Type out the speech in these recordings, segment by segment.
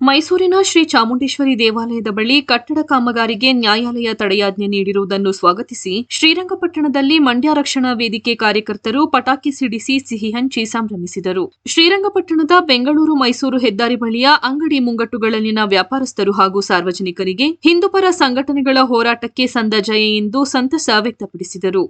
ಮೈಸೂರಿನ ಶ್ರೀ ಚಾಮುಂಡೇಶ್ವರಿ ದೇವಾಲಯದ ಬಳಿ ಕಟ್ಟಡ ಕಾಮಗಾರಿಗೆ ನ್ಯಾಯಾಲಯ ತಡೆಯಾಜ್ಞೆ ನೀಡಿರುವುದನ್ನು ಸ್ವಾಗತಿಸಿ ಶ್ರೀರಂಗಪಟ್ಟಣದಲ್ಲಿ ಮಂಡ್ಯ ರಕ್ಷಣಾ ವೇದಿಕೆ ಕಾರ್ಯಕರ್ತರು ಪಟಾಕಿ ಸಿಡಿಸಿ ಸಿಹಿ ಹಂಚಿ ಸಂಭ್ರಮಿಸಿದರು. ಶ್ರೀರಂಗಪಟ್ಟಣದ ಬೆಂಗಳೂರು ಮೈಸೂರು ಹೆದ್ದಾರಿ ಬಳಿಯ ಅಂಗಡಿ ಮುಂಗಟ್ಟುಗಳಲ್ಲಿನ ವ್ಯಾಪಾರಸ್ಥರು ಹಾಗೂ ಸಾರ್ವಜನಿಕರಿಗೆ ಹಿಂದೂಪರ ಸಂಘಟನೆಗಳ ಹೋರಾಟಕ್ಕೆ ಸಂದ ಜಯ ಎಂದು ಸಂತಸ ವ್ಯಕ್ತಪಡಿಸಿದರು.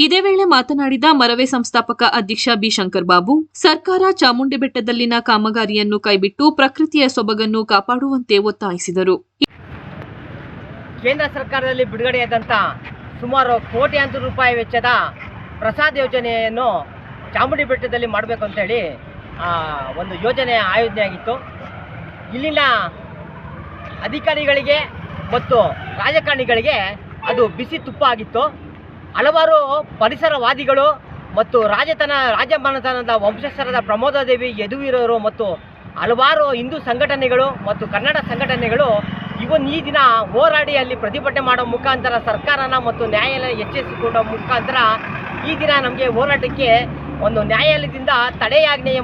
ಇದೇ ವೇಳೆ ಮಾತನಾಡಿದ ಮರವೆ ಸಂಸ್ಥಾಪಕ ಅಧ್ಯಕ್ಷ ಬಿ ಶಂಕರ್ ಬಾಬು, ಸರ್ಕಾರ ಚಾಮುಂಡಿ ಬೆಟ್ಟದಲ್ಲಿನ ಕಾಮಗಾರಿಯನ್ನು ಕೈಬಿಟ್ಟು ಪ್ರಕೃತಿಯ ಸೊಬಗನ್ನು ಕಾಪಾಡುವಂತೆ ಒತ್ತಾಯಿಸಿದರು. ಕೇಂದ್ರ ಸರ್ಕಾರದಲ್ಲಿ ಬಿಡುಗಡೆಯಾದಂತಹ ಸುಮಾರು ಕೋಟ್ಯಾಂತರ ರೂಪಾಯಿ ವೆಚ್ಚದ ಪ್ರಸಾದ ಯೋಜನೆಯನ್ನು ಚಾಮುಂಡಿ ಬೆಟ್ಟದಲ್ಲಿ ಮಾಡಬೇಕು ಅಂತ ಹೇಳಿ ಒಂದು ಯೋಜನೆ ಆಯೋಜನೆಯಾಗಿತ್ತು. ಇಲ್ಲಿನ ಅಧಿಕಾರಿಗಳಿಗೆ ಮತ್ತು ರಾಜಕಾರಣಿಗಳಿಗೆ ಅದು ಬಿಸಿ ತುಪ್ಪ ಆಗಿತ್ತು. ಹಲವಾರು ಪರಿಸರವಾದಿಗಳು ಮತ್ತು ರಾಜಮನೆತನದ ವಂಶಸ್ಥರಾದ ಪ್ರಮೋದಾದೇವಿ, ಯದುವೀರರು ಮತ್ತು ಹಲವಾರು ಹಿಂದೂ ಸಂಘಟನೆಗಳು ಮತ್ತು ಕನ್ನಡ ಸಂಘಟನೆಗಳು ಈ ದಿನ ಹೋರಾಡಿ ಅಲ್ಲಿ ಪ್ರತಿಭಟನೆ ಮಾಡೋ ಮುಖಾಂತರ ಸರ್ಕಾರನ ಮತ್ತು ನ್ಯಾಯಾಲಯ ಎಚ್ಚರಿಸಿಕೊಡೋ ಮುಖಾಂತರ ಈ ದಿನ ನಮಗೆ ಹೋರಾಟಕ್ಕೆ ಒಂದು ನ್ಯಾಯಾಲಯದಿಂದ ತಡೆಯಾಜ್ಞೆ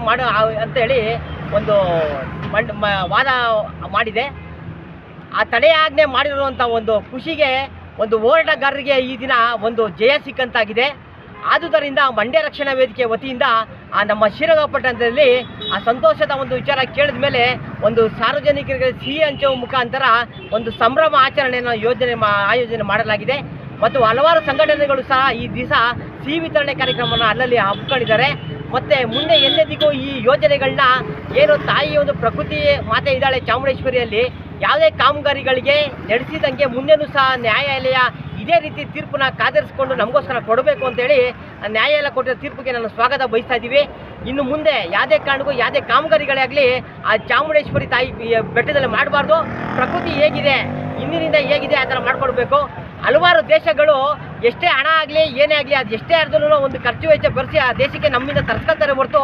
ಅಂತೇಳಿ ಒಂದು ವಾದ ಮಾಡಿದೆ. ಆ ತಡೆಯಾಜ್ಞೆ ಮಾಡಿರುವಂಥ ಒಂದು ಖುಷಿಗೆ ಒಂದು ಹೋರಾಟಗಾರರಿಗೆ ಈ ದಿನ ಒಂದು ಜಯ ಸಿಕ್ಕಂತಾಗಿದೆ. ಆದುದರಿಂದ ಮಂಡ್ಯ ರಕ್ಷಣಾ ವೇದಿಕೆ ವತಿಯಿಂದ ನಮ್ಮ ಶ್ರೀರಂಗಪಟ್ಟಣದಲ್ಲಿ ಆ ಸಂತೋಷದ ಒಂದು ವಿಚಾರ ಕೇಳಿದ ಮೇಲೆ ಒಂದು ಸಾರ್ವಜನಿಕರಿಗೆ ಸಿಹಿ ಹಂಚುವ ಮುಖಾಂತರ ಒಂದು ಸಂಭ್ರಮ ಆಚರಣೆಯನ್ನು ಆಯೋಜನೆ ಮಾಡಲಾಗಿದೆ. ಮತ್ತು ಹಲವಾರು ಸಂಘಟನೆಗಳು ಸಹ ಈ ದಿವಸ ಸಿಹಿ ವಿತರಣೆ ಕಾರ್ಯಕ್ರಮವನ್ನು ಅಲ್ಲಲ್ಲಿ ಹಮ್ಮಿಕೊಂಡಿದ್ದಾರೆ. ಮತ್ತು ಮುಂದೆ ಎಲ್ಲೆದಿಗೂ ಈ ಯೋಜನೆಗಳನ್ನ ಏನು ತಾಯಿ ಒಂದು ಪ್ರಕೃತಿ ಮಾತೆ ಇದ್ದಾಳೆ ಚಾಮುಂಡೇಶ್ವರಿಯಲ್ಲಿ, ಯಾವುದೇ ಕಾಮಗಾರಿಗಳಿಗೆ ನಡೆಸಿದಂಗೆ ಮುಂದೆನೂ ಸಹ ನ್ಯಾಯಾಲಯ ಇದೇ ರೀತಿ ತೀರ್ಪನ್ನ ಕಾದಿರಿಸಿಕೊಂಡು ನಮಗೋಸ್ಕರ ಕೊಡಬೇಕು ಅಂತೇಳಿ ನ್ಯಾಯಾಲಯ ಕೊಟ್ಟಿರೋ ತೀರ್ಪಿಗೆ ನಾನು ಸ್ವಾಗತ ಬಯಸ್ತಾ ಇದ್ದೀವಿ. ಇನ್ನು ಮುಂದೆ ಯಾವುದೇ ಕಾರಣಕ್ಕೂ ಯಾವುದೇ ಕಾಮಗಾರಿಗಳೇ ಆಗಲಿ ಆ ಚಾಮುಂಡೇಶ್ವರಿ ತಾಯಿ ಬೆಟ್ಟದಲ್ಲಿ ಮಾಡಬಾರ್ದು. ಪ್ರಕೃತಿ ಹೇಗಿದೆ ಇಂದಿನಿಂದ ಹೇಗಿದೆ ಆ ಥರ ಮಾಡಿಕೊಡ್ಬೇಕು. ಹಲವಾರು ದೇಶಗಳು ಎಷ್ಟೇ ಹಣ ಆಗಲಿ ಏನೇ ಆಗಲಿ ಅದು ಎಷ್ಟೇ ಆದ್ರೂ ಒಂದು ಖರ್ಚು ವೆಚ್ಚ ಬರೆಸಿ ಆ ದೇಶಕ್ಕೆ ನಮ್ಮಿಂದ ತರಿಸ್ಕೊಳ್ತಾರೆ ಹೊರತು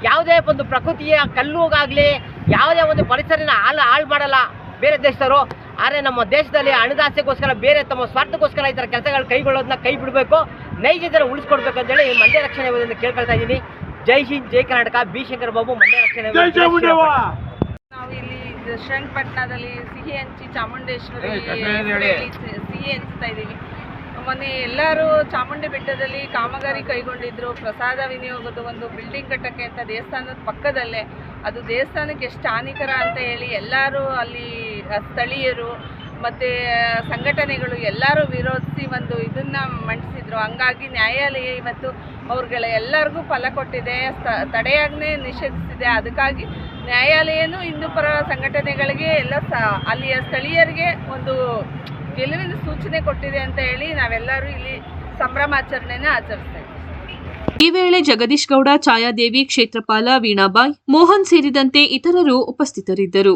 ಯಾವುದೇ ಒಂದು ಪ್ರಕೃತಿಯ ಕಲ್ಲುಗಾಗಲಿ ಯಾವುದೇ ಒಂದು ಪರಿಸರನ ಹಾಳು ಮಾಡಲ್ಲ ಬೇರೆ ದೇಶದವರು. ಆದರೆ ನಮ್ಮ ದೇಶದಲ್ಲಿ ಹಣದಾಸೆಗೋಸ್ಕರ ಬೇರೆ ತಮ್ಮ ಸ್ವಾರ್ಥಕ್ಕೋಸ್ಕರ ಈ ಥರ ಕೆಲಸಗಳು ಕೈಗೊಳ್ಳೋದನ್ನ ಕೈ ಬಿಡಬೇಕು, ನೈಜತೆಯನ್ನು ಉಳಿಸ್ಕೊಡ್ಬೇಕು ಅಂತೇಳಿ ಮಂಡ್ಯ ರಕ್ಷಣೆ ವೇದಿಕೆಯಿಂದ ಕೇಳ್ಕೊಳ್ತಾ ಇದ್ದೀನಿ. ಜೈ ಹಿಂದ್, ಜೈ ಕರ್ನಾಟಕ. ಬಿ ಶಂಕರ್ ಬಾಬು, ಮಂಡ್ಯ ರಕ್ಷಣೆ ವೇದಿಕೆ. ನಾವು ಇಲ್ಲಿ ಶ್ರೀರಂಗಪಟ್ಟಣದಲ್ಲಿ ಸಿಹಿ ಹಂಚಿ ಚಾಮುಂಡೇಶ್ವರಿ ಸಿಹಿ ಹಂಚ್ತಾ ಇದ್ದೀವಿ. ಮೊನ್ನೆ ಎಲ್ಲರೂ ಚಾಮುಂಡಿ ಬೆಟ್ಟದಲ್ಲಿ ಕಾಮಗಾರಿ ಕೈಗೊಂಡಿದ್ರು. ಪ್ರಸಾದ ವಿನಿಯೋಗದ ಒಂದು ಬಿಲ್ಡಿಂಗ್ ಕಟ್ಟಕ್ಕೆ ಅಂತ ದೇವಸ್ಥಾನದ ಪಕ್ಕದಲ್ಲೇ, ಅದು ದೇವಸ್ಥಾನಕ್ಕೆ ಎಷ್ಟು ಹಾನಿಕರ ಅಂತ ಹೇಳಿ ಎಲ್ಲರೂ ಅಲ್ಲಿ ಸ್ಥಳೀಯರು ಮತ್ತು ಸಂಘಟನೆಗಳು ಎಲ್ಲರೂ ವಿರೋಧಿಸಿ ಒಂದು ಇದನ್ನು ಮಂಡಿಸಿದ್ರು. ಹಂಗಾಗಿ ನ್ಯಾಯಾಲಯ ಇವತ್ತು ಅವ್ರುಗಳ ಎಲ್ಲರಿಗೂ ಫಲ ಕೊಟ್ಟಿದೆ, ತಡೆಯಾಜ್ಞೆ ನಿಷೇಧಿಸಿದೆ. ಅದಕ್ಕಾಗಿ ನ್ಯಾಯಾಲಯನೂ ಹಿಂದೂಪರ ಸಂಘಟನೆಗಳಿಗೆ ಎಲ್ಲ ಅಲ್ಲಿಯ ಸ್ಥಳೀಯರಿಗೆ ಒಂದು ಗೆಲುವಿನ ಸೂಚನೆ ಕೊಟ್ಟಿದೆ ಅಂತ ಹೇಳಿ ನಾವೆಲ್ಲರೂ ಇಲ್ಲಿ ಸಂಭ್ರಮಾಚರಣೆನ ಆಚರಿಸ್ತಾ ಇದ್ದೀವಿ. ಈ ವೇಳೆ ಜಗದೀಶ್ ಗೌಡ, ಛಾಯಾದೇವಿ, ಕ್ಷೇತ್ರಪಾಲ, ವೀಣಾಬಾಯಿ, ಮೋಹನ್ ಸೇರಿದಂತೆ ಇತರರು ಉಪಸ್ಥಿತರಿದ್ದರು.